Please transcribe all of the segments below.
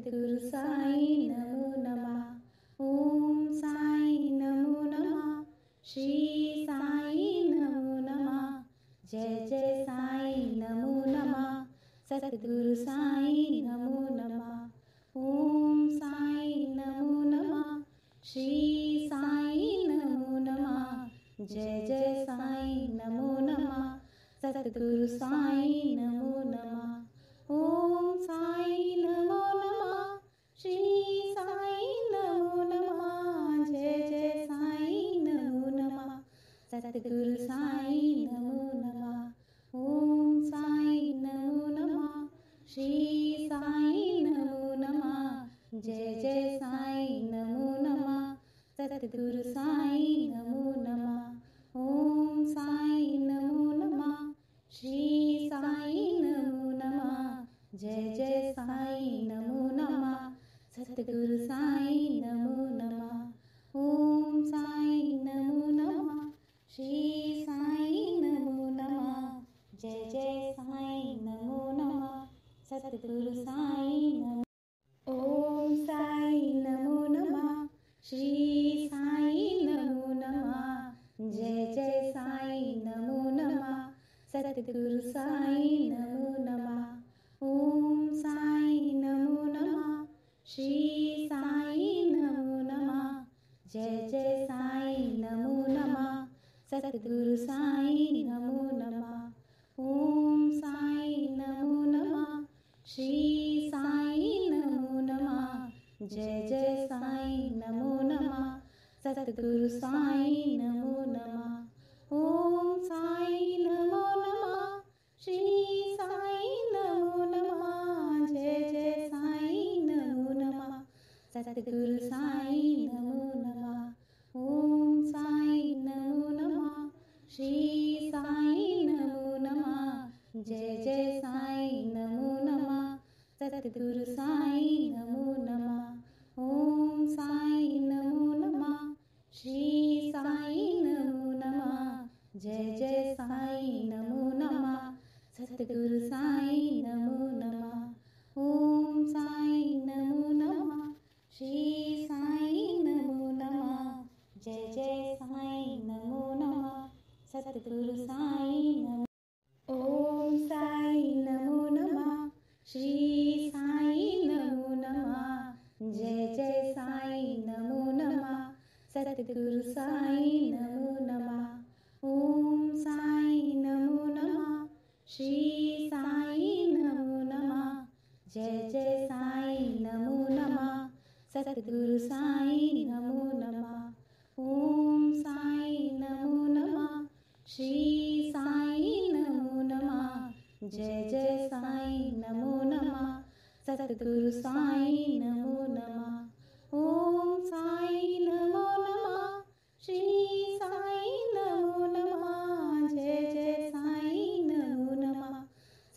सद्गुरु साई नमो नमः। ओम साई नमो नमः। श्री साई नमो नमः। जय जय साई नमो नमः। सद्गुरु साई नमो नमः। ओम साई नमो नमः। श्री साई नमो नमः। जय जय साई नमो नमः। सद्गुरु साई नमो नमः। ओम साई नमो नमः। श्री साई नमो नमः। जय जय साई नमो नमः। सद्गुरु साई नमो नमः। ओम साई नमो नमः। श्री साई नमो नमः। जय जय साई नमो नमः। सद्गुरु साई नमो नमः। ओम साई नमो नमः। श्री साई नमो नमः। जय जय साई नमो नमः। सद्गुरु साई नमो नमः। ओम साई नमो नमः। श्री साई नमो नमः। जय जय साई नमो नमः। सद्गुरु साई नमो। ओम साई नमो नमः। श्री साई नमो नमः। जय जय साई नमो नमः। सद्गुरु साई नमो नमः। ओम साई नमो नमः। श्री साई नमो नमः। जय जय साई नमो नमः। सद्गुरु साई नमो नमः। ओम साई नमो नमः। श्री साई नमो नमः। जय जय साई नमो नमः। सद्गुरु साई नमो नमः। ओम साई नमो नमः। श्री साई नमो नमः। जय जय साई नमो नमः। सद्गुरु साई नमो नमः। ओम साई नमो नमः। श्री साई नमो नमः। जय जय साई नमो नमः। सद्गुरु साई नमो नमः। ओम साई नमो नमः। श्री साई नमो नमः। जय जय साई नमो नमः। सद्गुरु साई नमो नमः। ओम साई नमो नमः। श्री साई नमो नमः। जय जय साई नमो नमः। सद्गुरु साई नमो। ओम साई नमो नमः। श्री साई नमो नमः। जय जय साई नमो नमः। सद्गुरु साई नमो नमः। ओम साई नमो नमः। श्री साई नमो नमः। जय जय साई नमो नमः। सद्गुरु साई नमो नमः। ओम साई नमो नमः। श्री साई नमो नमः। जय जय साई नमो नमः। सद्गुरु साई नमो नमः। ओम साई नमो नमः। श्री साई नमो नमः। जय जय साई नमो नमः।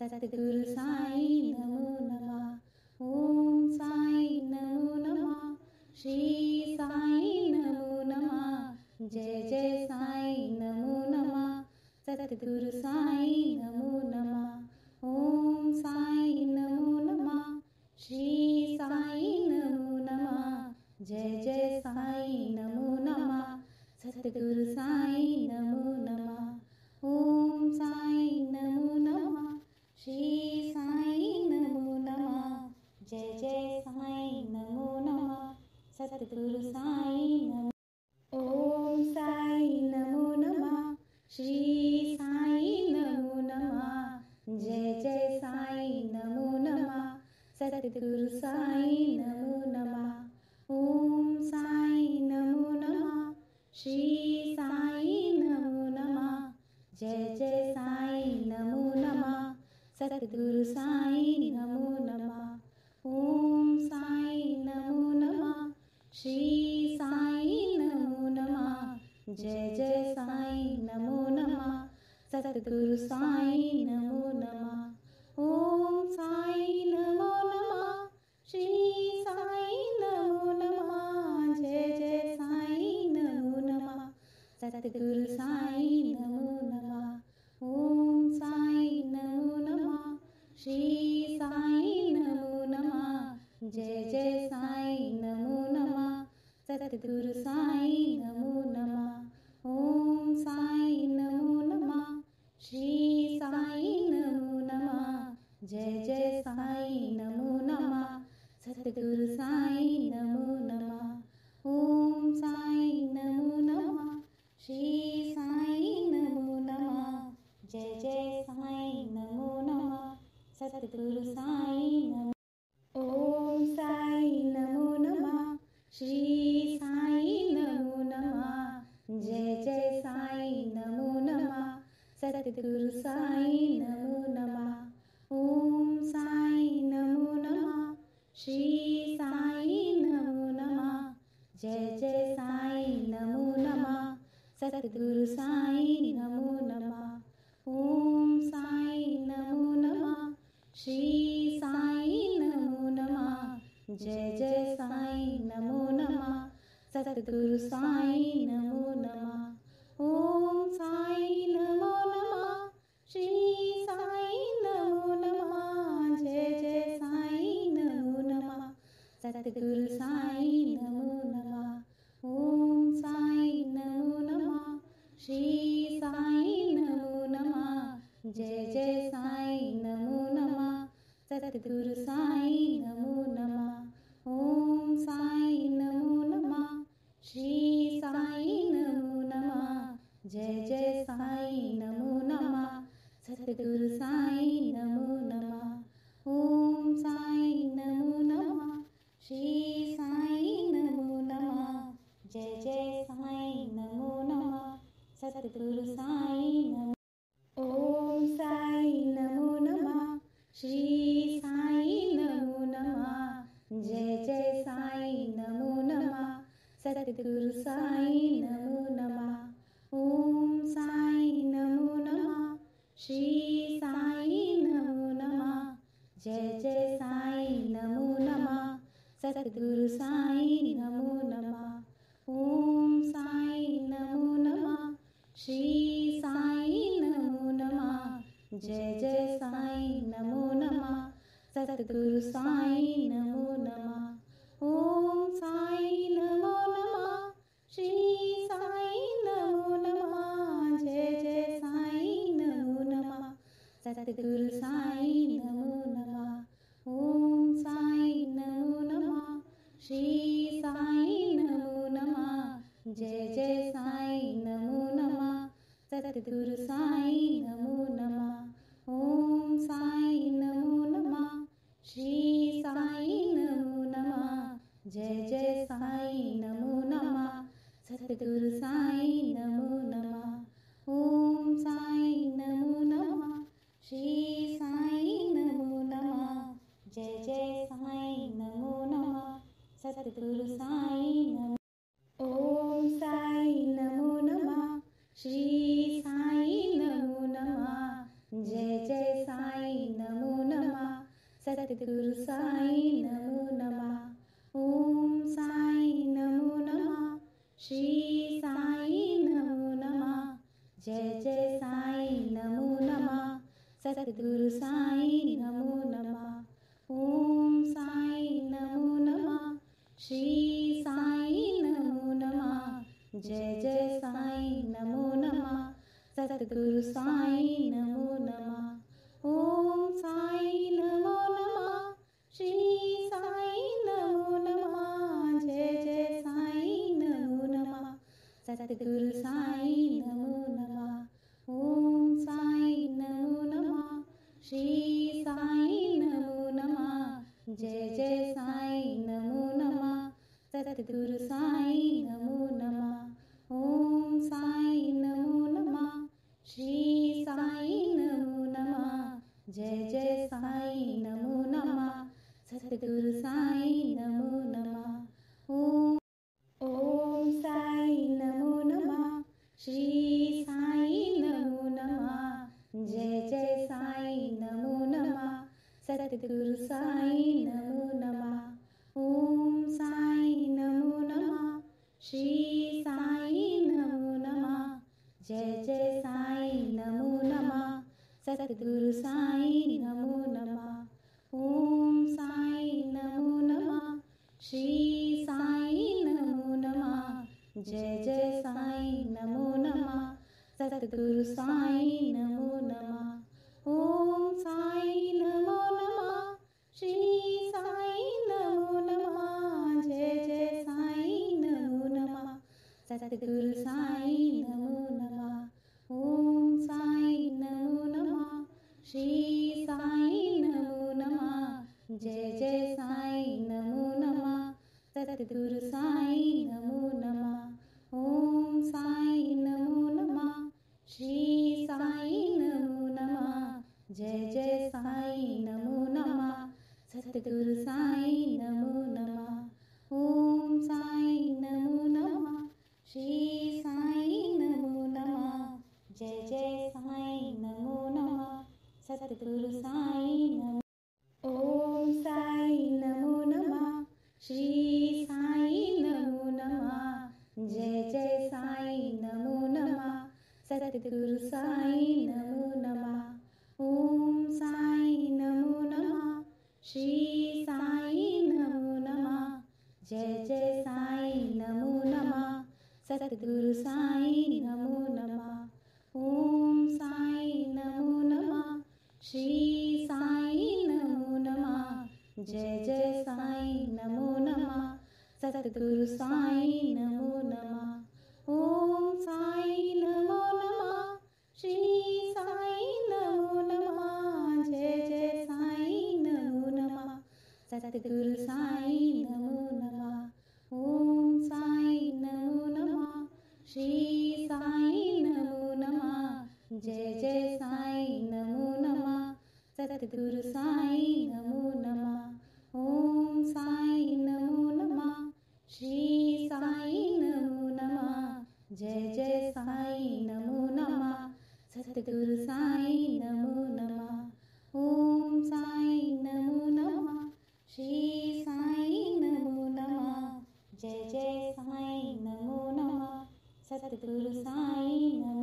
सद्गुरु साई नमो नमः। ओम साई नमो नमः। श्री साई नमो नमः। जय जय साई नमो नमः। सद्गुरु साई नमो नमः। ओम साई नमो नमः। श्री साई नमो नमः। जय जय साई नमो नमः। सद्गुरु साई नमो नमः। ओम साई नमो नमः। श्री साई नमो नमः। जय जय साई नमो नमः। सद्गुरु साई नमो। ओम साई नमो नमः। श्री साई नमो नमः। जय जय साई नमो नमः। सद्गुरु साई नमो नमः। ओम साई नमो नमः। श्री साई नमो नमः। जय जय साई नमो नमः। सद्गुरु साई नमो नमः। ओम साई नमो नमः। श्री साई नमो नमः। जय जय साई नमो नमः। सद्गुरु साई नमो नमः। ओम साई नमो नमः। श्री साई नमो नमः। जय जय साई नमो नमः। सद्गुरु साई नमो नमः। ओम साई नमो नमः। श्री साई नमो नमः। जय जय साईं नमो नमः। सतगुरु साईं नमो नमः। ओम साईं नमो नमः। श्री साईं नमो नमः। जय जय साईं नमो नमः। सतगुरु साईं नमो नमः। ओम साईं नमो नमः। श्री साईं नमो नमः। जय जय साईं नमो नमः। सतगुरु साईं नमो। ओम साईं नमो नमः। श्री साईं नमो नमः। जय जय साईं नमो नमः। सतगुरु साईं नमो नमः। ओम साईं नमो नमः। श्री साईं नमो नमः। जय जय साईं नमो नमः। सतगुरु साईं नमो नमः। ओम साईं नमो नमः। श्री साईं नमो नमः। जय जय साईं नमो नमः। सतगुरु साईं नमो नमः। ओम साईं नमो नमः। श्री साईं नमो नमः। जय जय साईं नमो नमः। सतगुरु साईं नमो नमः। ओम साईं नमो नमः। श्री साईं नमो नमः। जय जय साईं नमो नमः। सतगुरु साईं नमो नमः। ओम साईं नमो नमः। श्री साईं नमो नमः। जय जय साईं नमो नमः। सतगुरु साईं नमो नमः। ओम साईं नमो नमः। श्री साईं नमो नमः। जय जय साईं नमो नमः। सतगुरु साईं नमो। ओम साईं नमो नमः। श्री साईं नमो नमः। जय जय साईं नमो नमः। सतगुरु साईं नमो नमः। ओम साईं नमो नमः। श्री साईं नमो नमः। जय जय साईं नमो नमः। सतगुरु साईं नमो नमः। ओम साईं नमो नमः। श्री साईं नमो नमः। जय जय साईं नमो नमः। सतगुरु साईं नमो नमः। ओम साईं नमो नमः। श्री साईं नमो नमः। जय जय साईं नमो नमः। सतगुरु साईं नमो नमः। ओम साईं नमो नमः। श्री साईं नमो नमः। जय जय साईं नमो नमः। सतगुरु साईं नमो नमः। ओम साईं नमो नमः। श्री साईं नमो नमः। जय जय साईं नमो नमः। सतगुरु साईं नमो नमः। ओम साईं नमो नमः। श्री साईं नमो नमः। जय जय साईं नमो नमः। सतगुरु साईं नमो। ओम साईं नमो नमः। श्री साईं नमो नमः। जय जय साईं नमो नमः। सतगुरु साईं नमो नमः। ओम साईं नमो नमः। श्री साईं नमो नमः। जय जय साईं नमो नमः। सतगुरु साईं नमो नमः। ओम साईं नमो नमः। श्री साईं नमो नमः। जय जय साईं नमो नमः। सतगुरु साईं नमो नमः। ओम साईं नमो नमः। श्री साईं नमो नमः। जय जय साईं नमो नमः। सतगुरु साईं नमो नमः। ओम साईं नमो नमः। श्री साईं नमो नमः। जय जय साईं नमो नमः। सतगुरु साईं नमो नमः। ओम साईं नमो नमः। श्री साईं नमो नमः। जय जय साईं नमो नमः। सतगुरु साईं नमो नमः। ओम साईं नमो नमः। श्री साईं नमो नमः। जय जय साईं नमो नमः। सतगुरु साईं नमो नमः। ओम साईं नमो नमः। श्री साईं नमो नमः। जय जय साईं नमो नमः। सतगुरु साईं नमो नमः। ओम साईं नमो नमः। जय जय साईं नमो नमः सतगुरु साईं नमो नमः ओम साईं नमो नमः श्री साईं नमो नमः जय जय साईं नमो नमः सतगुरु साईं नमो नमः ओम साईं नमो नमः श्री साईं नमो नमः जय जय साईं नमो नमः सतगुरु साईं नमो नमः ओम साईं नमो नमः श्री साईं नमो नमः जय जय साईं नमो नमः सतगुरु साईं नमो नमः ओम साईं नमो नमः श्री साईं नमो नमः जय जय साईं नमो नमः सतगुरु साईं नमो ओम साईं नमो नमः श्री साईं नमो नमः जय जय साईं नमो नमः सतगुरु साईं नमो नमः ओम साईं नमो नमः श्री साईं नमो नमः जय जय साईं नमो नमः सतगुरु साईं नमो नमः ओम साईं नमो नमः श्री साईं नमो नमः जय जय साईं नमो नमः सतगुरु साईं नमो नमः ओम साईं नमो नमः श्री साईं नमो नमः जय जय साईं नमो नमः सतगुरु साईं नमो नमः ओम साईं नमो नमः श्री साईं नमो नमः जय जय साईं नमो नमः सतगुरु साईं नमो नमः ओम साईं नमो नमः श्री साईं नमो नमः जय जय साईं नमो नमः सतगुरु साईं नमो नमः ओम साईं नमो नमः श्री साईं नमो नमः जय जय साईं नमो नमः सतगुरु साईं नमो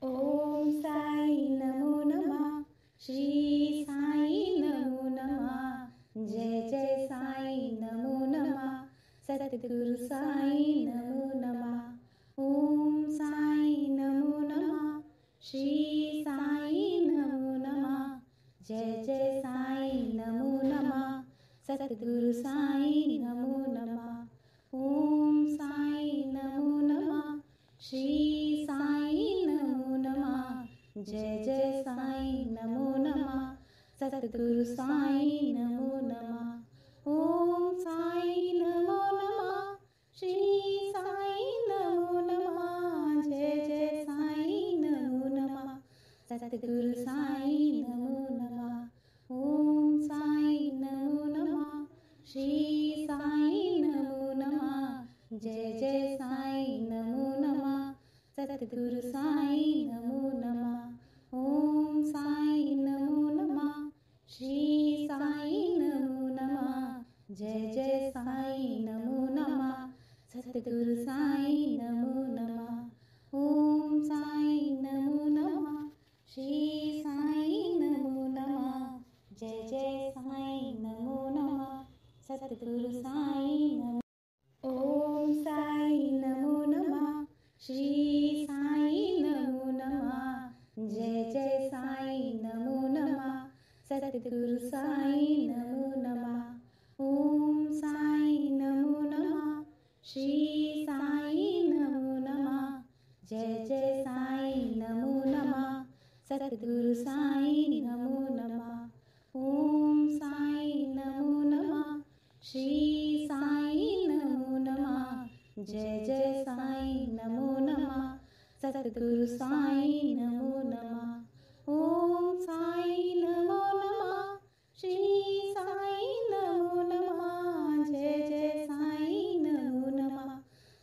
ओम साईं नमो नमः श्री साईं नमो नमः जय जय साईं नमो नमः सतगुरु साईं नमो नमः ओम साईं नमो नमः श्री साईं नमो नमः जय जय साईं नमो नमः सतगुरु साईं नमो नमः ओम साईं नमो नमः श्री साईं नमो नमः जय जय साईं नमो नमः सतगुरु साईं नमो नमः ओम साईं नमो नमः श्री साईं नमो नमः जय जय साईं नमो नमः सतगुरु साईं नमो नमः ओम साईं नमो नमः श्री साईं नमो नमः जय जय साईं नमो नमः सतगुरु साईं नमो नमः ओम साईं नमो नमः श्री साईं नमो नमः जय जय साईं नमो नमः सतगुरु साईं नमो नमः ओम साईं नमो नमः श्री साईं नमो नमः जय जय साईं नमो नमः सतगुरु साईं नमो ओम साईं नमो नमः श्री साईं नमो नमः जय जय साईं नमो नमः सतगुरु साईं नमो नमः ओम साईं नमो नमः श्री साईं नमो नमः जय जय साईं नमो नमः सतगुरु साईं नमो नमः ओम साईं नमो नमः श्री साईं नमो नमः जय जय साईं नमो नमः सतगुरु साईं नमो नमः ओम साईं नमो नमः श्री साईं नमो नमः जय जय साईं नमो नमः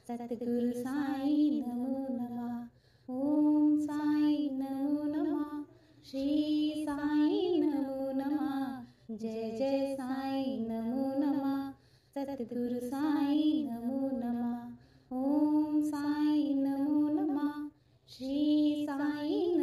सतगुरु साईं नमो नमः ओम साईं नमो नमः श्री साईं नमो नमः जय जय साईं नमो नमः सतगुरु साईं नमो नमः ओम साईं नमो नमः श्री साईं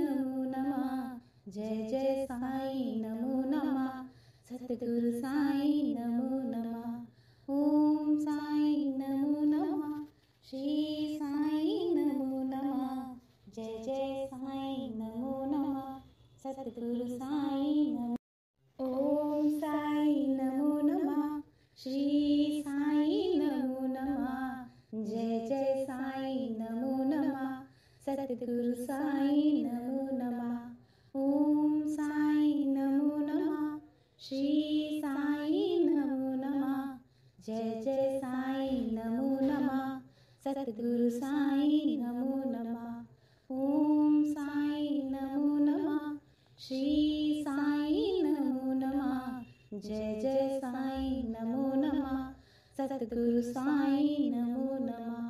सतगुरु साईं नमो नमः। ओम साईं नमो नमः। श्री साईं नमो नमः। जय जय साईं नमो नमः। सतगुरु साईं नमो नमः। ओम साईं नमो नमः। श्री साईं नमो नमः। जय जय साईं नमो नमः। सतगुरु साईं नमो नमः।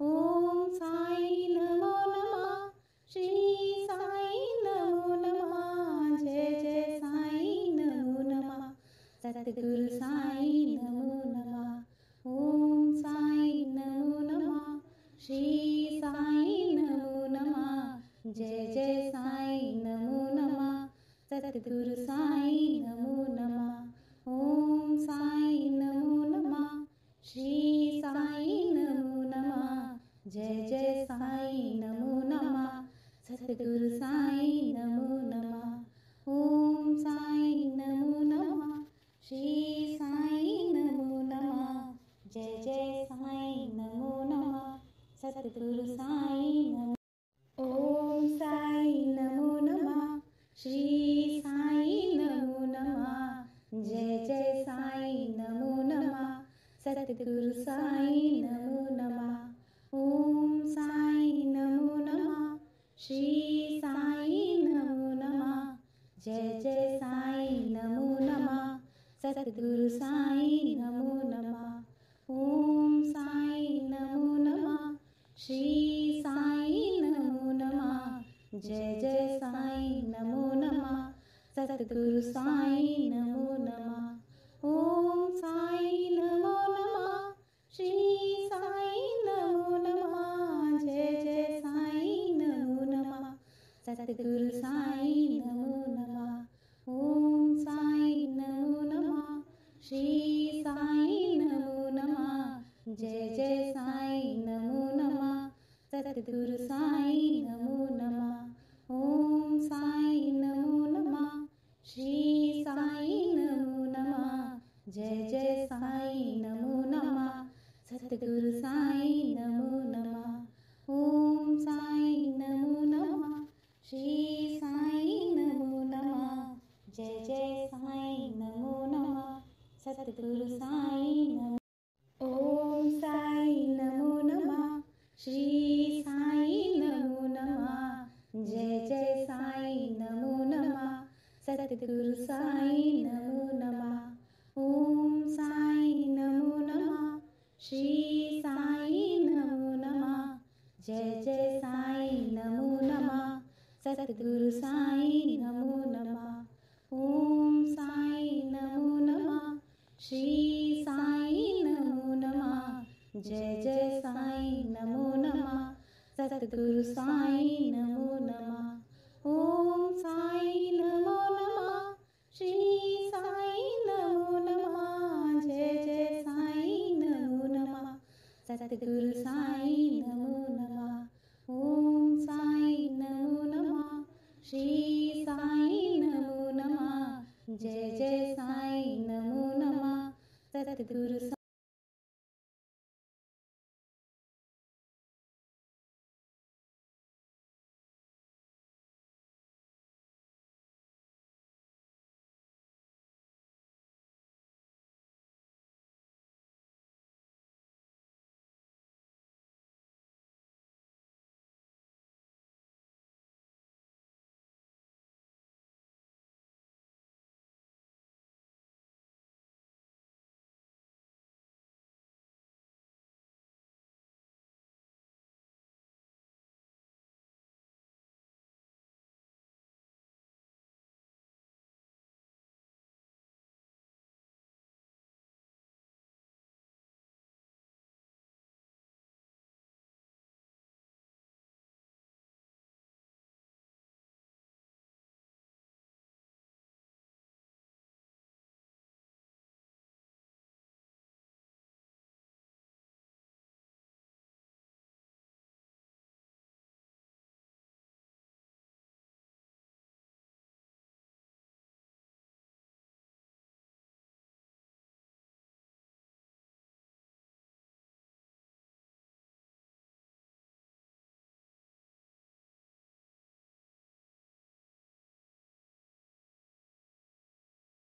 ओम साईं नमो नमः। श्री साईं नमो नमः। जय जय साईं नमो नमः। सतगुरु साईं नमो नमः। ओम साईं नमो नमः। श्री साईं नमो नमः। जय जय साईं नमो नमः। सतगुरु साईं नमो नमः। ओम साईं नमो नमः। श्री साईं नमो नमः। जय जय साईं नमो नमः। सतगुरु साईं नमो नमः। ओम साईं नमो नमः। श्री साईं नमो नमः। जय जय साईं नमो नमः। सतगुरु साईं नमो। ओम साईं नमो नमः। श्री साईं नमो नमः। जय जय साईं नमो नमः। सतगुरु साईं नमो नमः। ओम साईं नमो नमः। श्री साईं नमो नमः। जय जय साईं नमो नमः। सतगुरु साईं नमो नमः। ओम साईं नमो नमः। श्री साईं नमो नमः। जय जय साईं नमो नमः। सतगुरु साईं नमो नमः। ओम साईं नमो नमः। श्री साईं नमो नमः। जय जय साईं नमो नमः। सतगुरु साईं नमो नमः। ओम साईं नमो नमः। श्री साईं नमो नमः। जय जय साईं नमो नमः। सतगुरु साईं नमो नमः। ओम साईं नमो नमः। श्री साईं नमो नमः। जय जय साईं नमो नमः। सतगुरु साईं नमो नमः। ओम साईं नमो नमः। श्री साईं नमो नमः। जय जय साईं नमो नमः। सतगुरु साईं नमो। ओम साईं नमो नमः। श्री साईं नमो नमः। जय जय साईं नमो नमः। सतगुरु साईं नमो नमः। ओम साईं नमो नमः। श्री साईं नमो नमः। जय जय साईं नमो नमः। सतगुरु साईं नमो नमः। ओम साईं नमो नमः। श्री साईं नमो नमः। जय जय साईं नमो नमः। सतगुरु साईं नमो नमः। ओम साईं नमो नमः। श्री साईं नमो नमः। जय जय साईं नमो नमः। सतगुरु साईं नमो नमः। ओम साईं नमो नमः। श्री साईं नमो नमः। जय जय साईं नमो नमः। सतगुरु